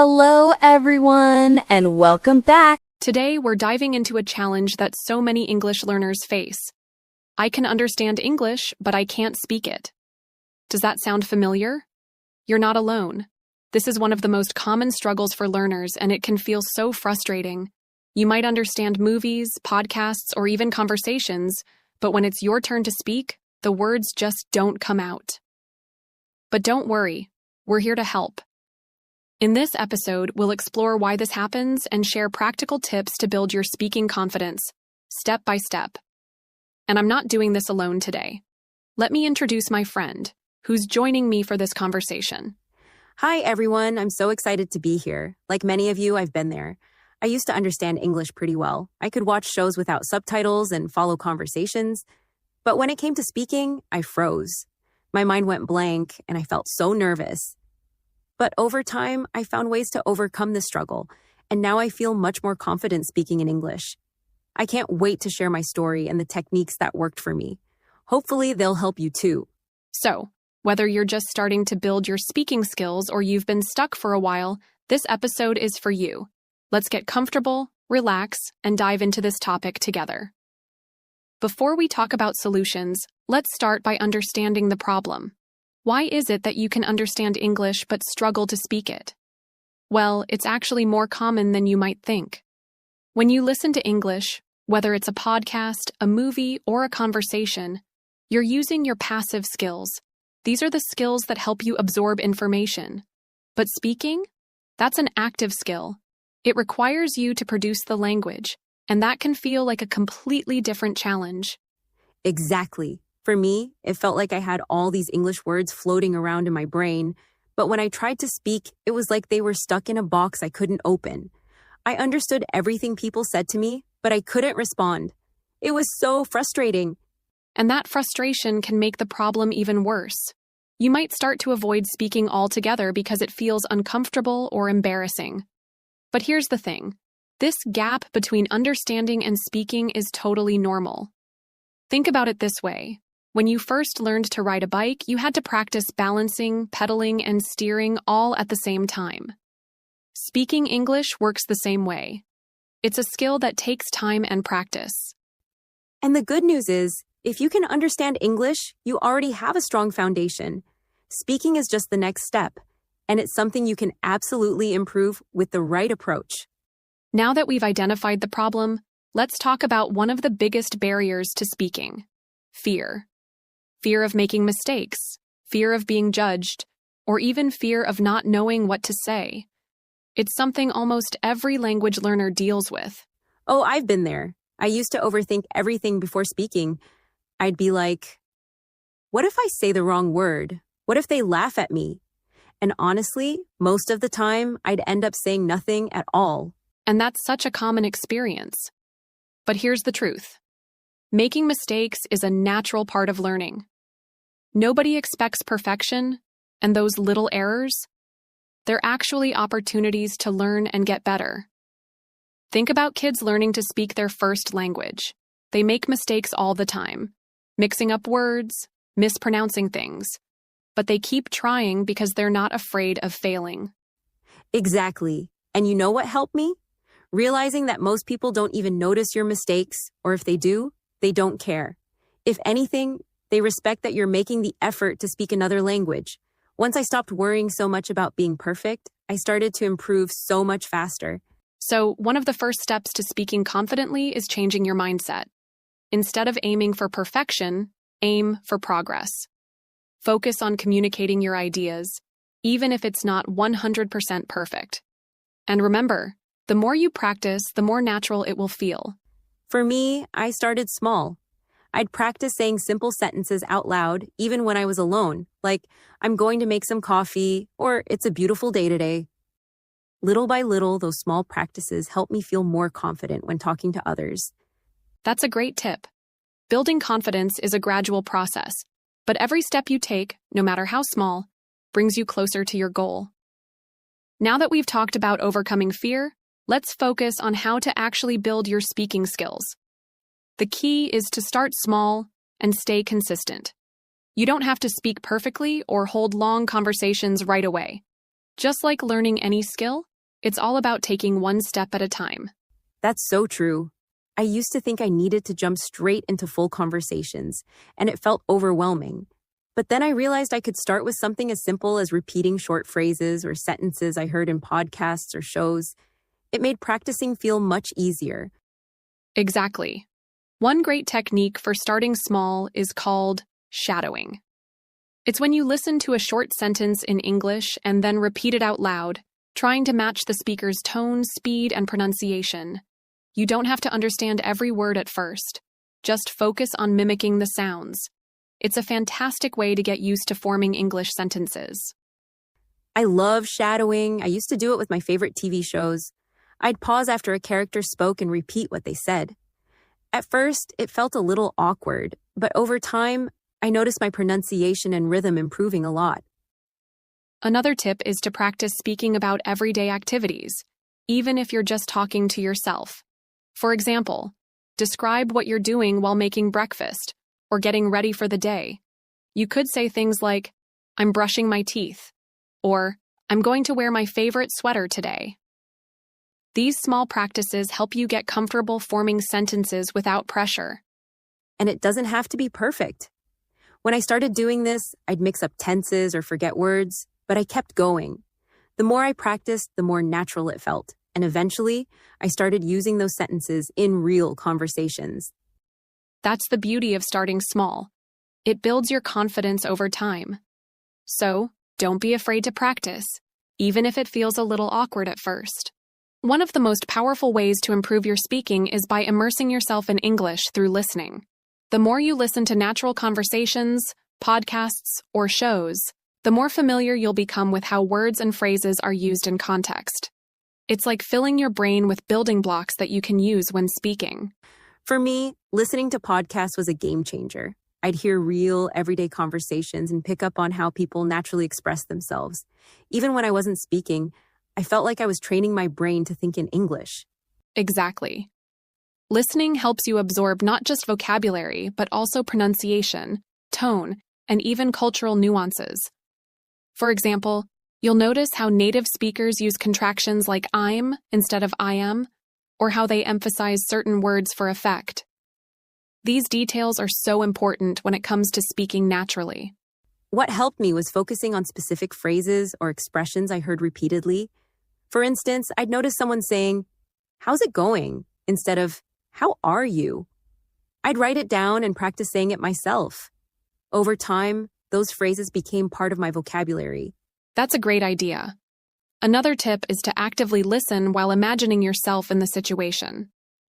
Hello, everyone, and welcome back. Today, we're diving into a challenge that so many English learners face. I can understand English, but I can't speak it. Does that sound familiar? You're not alone. This is one of the most common struggles for learners, and it can feel so frustrating. You might understand movies, podcasts, or even conversations, but when it's your turn to speak, the words just don't come out. But don't worry, we're here to help. In this episode, we'll explore why this happens and share practical tips to build your speaking confidence, step by step. And I'm not doing this alone today. Let me introduce my friend, who's joining me for this conversation. Hi, everyone. I'm so excited to be here. Like many of you, I've been there. I used to understand English pretty well. I could watch shows without subtitles and follow conversations. But when it came to speaking, I froze. My mind went blank, and I felt so nervous. But over time, I found ways to overcome this struggle, and now I feel much more confident speaking in English. I can't wait to share my story and the techniques that worked for me. Hopefully, they'll help you too. So, whether you're just starting to build your speaking skills or you've been stuck for a while, this episode is for you. Let's get comfortable, relax, and dive into this topic together. Before we talk about solutions, let's start by understanding the problem. Why is it that you can understand English but struggle to speak it? Well, it's actually more common than you might think. When you listen to English, whether it's a podcast, a movie, or a conversation, you're using your passive skills. These are the skills that help you absorb information. But speaking? That's an active skill. It requires you to produce the language, and that can feel like a completely different challenge. Exactly. For me, it felt like I had all these English words floating around in my brain, but when I tried to speak, it was like they were stuck in a box I couldn't open. I understood everything people said to me, but I couldn't respond. It was so frustrating. And that frustration can make the problem even worse. You might start to avoid speaking altogether because it feels uncomfortable or embarrassing. But here's the thing. This gap between understanding and speaking is totally normal. Think about it this way. When you first learned to ride a bike, you had to practice balancing, pedaling, and steering all at the same time. Speaking English works the same way. It's a skill that takes time and practice. And the good news is, if you can understand English, you already have a strong foundation. Speaking is just the next step, and it's something you can absolutely improve with the right approach. Now that we've identified the problem, let's talk about one of the biggest barriers to speaking: fear. Fear of making mistakes, fear of being judged, or even fear of not knowing what to say. It's something almost every language learner deals with. Oh, I've been there. I used to overthink everything before speaking. I'd be like, what if I say the wrong word? What if they laugh at me? And honestly, most of the time, I'd end up saying nothing at all. And that's such a common experience. But here's the truth. Making mistakes is a natural part of learning. Nobody expects perfection, and those little errors, they're actually opportunities to learn and get better. Think about kids learning to speak their first language. They make mistakes all the time, mixing up words, mispronouncing things, but they keep trying because they're not afraid of failing. Exactly. And you know what helped me? Realizing that most people don't even notice your mistakes, or if they do, they don't care. If anything, they respect that you're making the effort to speak another language. Once I stopped worrying so much about being perfect, I started to improve so much faster. So, one of the first steps to speaking confidently is changing your mindset. Instead of aiming for perfection, aim for progress. Focus on communicating your ideas, even if it's not 100% perfect. And remember, the more you practice, the more natural it will feel. For me, I started small. I'd practice saying simple sentences out loud, even when I was alone, like, I'm going to make some coffee, or it's a beautiful day today. Little by little, those small practices help me feel more confident when talking to others. That's a great tip. Building confidence is a gradual process, but every step you take, no matter how small, brings you closer to your goal. Now that we've talked about overcoming fear, let's focus on how to actually build your speaking skills. The key is to start small and stay consistent. You don't have to speak perfectly or hold long conversations right away. Just like learning any skill, It's all about taking one step at a time. That's so true. I used to think I needed to jump straight into full conversations, and it felt overwhelming. But then I realized I could start with something as simple as repeating short phrases or sentences I heard in podcasts or shows. It made practicing feel much easier. Exactly. One great technique for starting small is called shadowing. It's when you listen to a short sentence in English and then repeat it out loud, trying to match the speaker's tone, speed, and pronunciation. You don't have to understand every word at first. Just focus on mimicking the sounds. It's a fantastic way to get used to forming English sentences. I love shadowing. I used to do it with my favorite TV shows. I'd pause after a character spoke and repeat what they said. At first, it felt a little awkward, but over time, I noticed my pronunciation and rhythm improving a lot. Another tip is to practice speaking about everyday activities, even if you're just talking to yourself. For example, describe what you're doing while making breakfast or getting ready for the day. You could say things like, "I'm brushing my teeth," or "I'm going to wear my favorite sweater today." These small practices help you get comfortable forming sentences without pressure. And it doesn't have to be perfect. When I started doing this, I'd mix up tenses or forget words, but I kept going. The more I practiced, the more natural it felt. And eventually, I started using those sentences in real conversations. That's the beauty of starting small. It builds your confidence over time. So, don't be afraid to practice, even if it feels a little awkward at first. One of the most powerful ways to improve your speaking is by immersing yourself in English through listening. The more you listen to natural conversations, podcasts, or shows, the more familiar you'll become with how words and phrases are used in context. It's like filling your brain with building blocks that you can use when speaking. For me, listening to podcasts was a game changer. I'd hear real, everyday conversations and pick up on how people naturally express themselves. Even when I wasn't speaking, I felt like I was training my brain to think in English. Exactly. Listening helps you absorb not just vocabulary, but also pronunciation, tone, and even cultural nuances. For example, you'll notice how native speakers use contractions like I'm instead of I am, or how they emphasize certain words for effect. These details are so important when it comes to speaking naturally. What helped me was focusing on specific phrases or expressions I heard repeatedly. For instance, I'd notice someone saying, "How's it going?" instead of, "How are you?" I'd write it down and practice saying it myself. Over time, those phrases became part of my vocabulary. That's a great idea. Another tip is to actively listen while imagining yourself in the situation.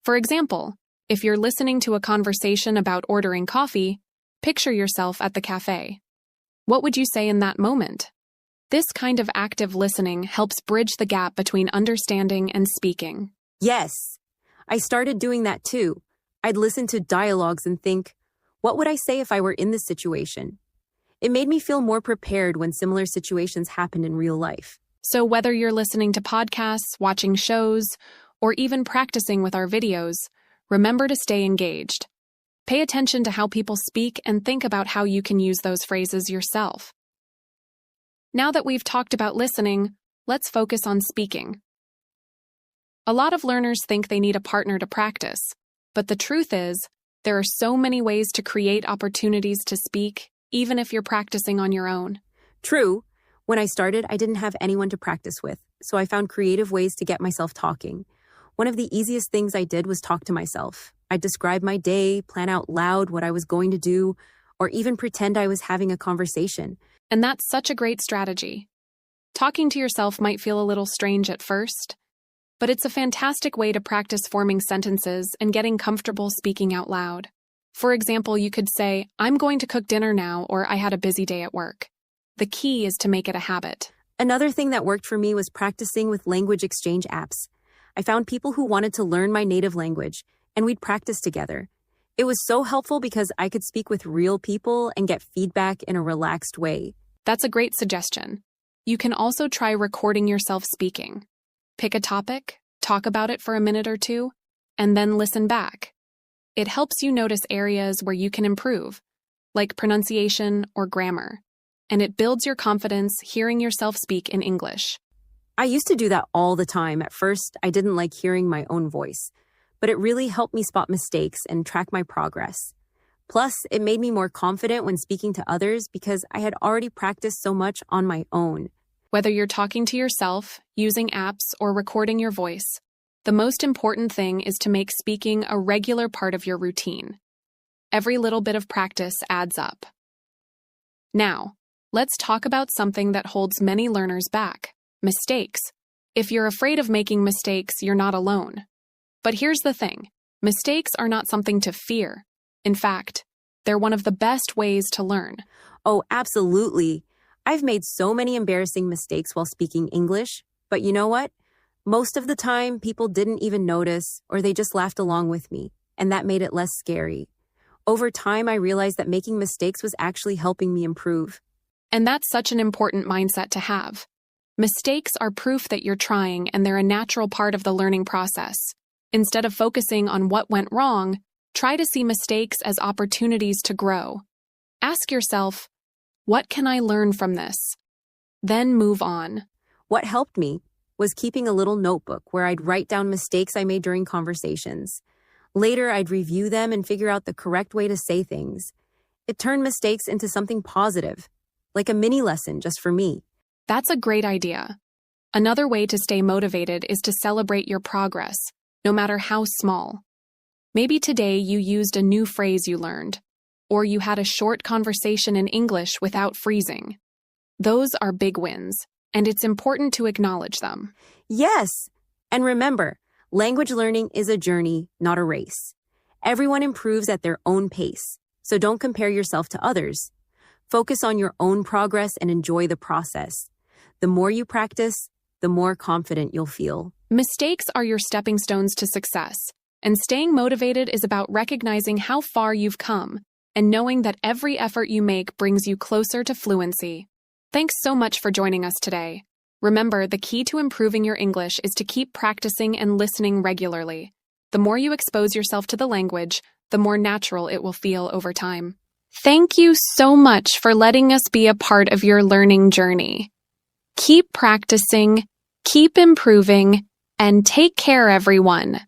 For example, if you're listening to a conversation about ordering coffee, picture yourself at the cafe. What would you say in that moment? This kind of active listening helps bridge the gap between understanding and speaking. Yes, I started doing that too. I'd listen to dialogues and think, what would I say if I were in this situation? It made me feel more prepared when similar situations happened in real life. So whether you're listening to podcasts, watching shows, or even practicing with our videos, remember to stay engaged. Pay attention to how people speak and think about how you can use those phrases yourself. Now that we've talked about listening, let's focus on speaking. A lot of learners think they need a partner to practice, but the truth is, there are so many ways to create opportunities to speak, even if you're practicing on your own. True. When I started, I didn't have anyone to practice with, so I found creative ways to get myself talking. One of the easiest things I did was talk to myself. I'd describe my day, plan out loud what I was going to do, or even pretend I was having a conversation. And that's such a great strategy. Talking to yourself might feel a little strange at first, but it's a fantastic way to practice forming sentences and getting comfortable speaking out loud. For example, you could say, "I'm going to cook dinner now," or "I had a busy day at work." The key is to make it a habit. Another thing that worked for me was practicing with language exchange apps. I found people who wanted to learn my native language, and we'd practice together. It was so helpful because I could speak with real people and get feedback in a relaxed way. That's a great suggestion. You can also try recording yourself speaking. Pick a topic, talk about it for a minute or two, and then listen back. It helps you notice areas where you can improve, like pronunciation or grammar, and it builds your confidence hearing yourself speak in English. I used to do that all the time. At first, I didn't like hearing my own voice, but it really helped me spot mistakes and track my progress. Plus, it made me more confident when speaking to others because I had already practiced so much on my own. Whether you're talking to yourself, using apps, or recording your voice, the most important thing is to make speaking a regular part of your routine. Every little bit of practice adds up. Now, let's talk about something that holds many learners back: mistakes. If you're afraid of making mistakes, you're not alone. But here's the thing: mistakes are not something to fear. In fact, they're one of the best ways to learn. Oh, absolutely. I've made so many embarrassing mistakes while speaking English, but you know what? Most of the time, people didn't even notice, or they just laughed along with me, and that made it less scary. Over time, I realized that making mistakes was actually helping me improve. And that's such an important mindset to have. Mistakes are proof that you're trying, and they're a natural part of the learning process. Instead of focusing on what went wrong, try to see mistakes as opportunities to grow. Ask yourself, what can I learn from this? Then move on. What helped me was keeping a little notebook where I'd write down mistakes I made during conversations. Later, I'd review them and figure out the correct way to say things. It turned mistakes into something positive, like a mini lesson just for me. That's a great idea. Another way to stay motivated is to celebrate your progress, no matter how small. Maybe today you used a new phrase you learned, or you had a short conversation in English without freezing. Those are big wins, and it's important to acknowledge them. Yes, and remember, language learning is a journey, not a race. Everyone improves at their own pace, so don't compare yourself to others. Focus on your own progress and enjoy the process. The more you practice, the more confident you'll feel. Mistakes are your stepping stones to success, and staying motivated is about recognizing how far you've come and knowing that every effort you make brings you closer to fluency. Thanks so much for joining us today. Remember, the key to improving your English is to keep practicing and listening regularly. The more you expose yourself to the language, the more natural it will feel over time. Thank you so much for letting us be a part of your learning journey. Keep practicing, keep improving, and take care, everyone.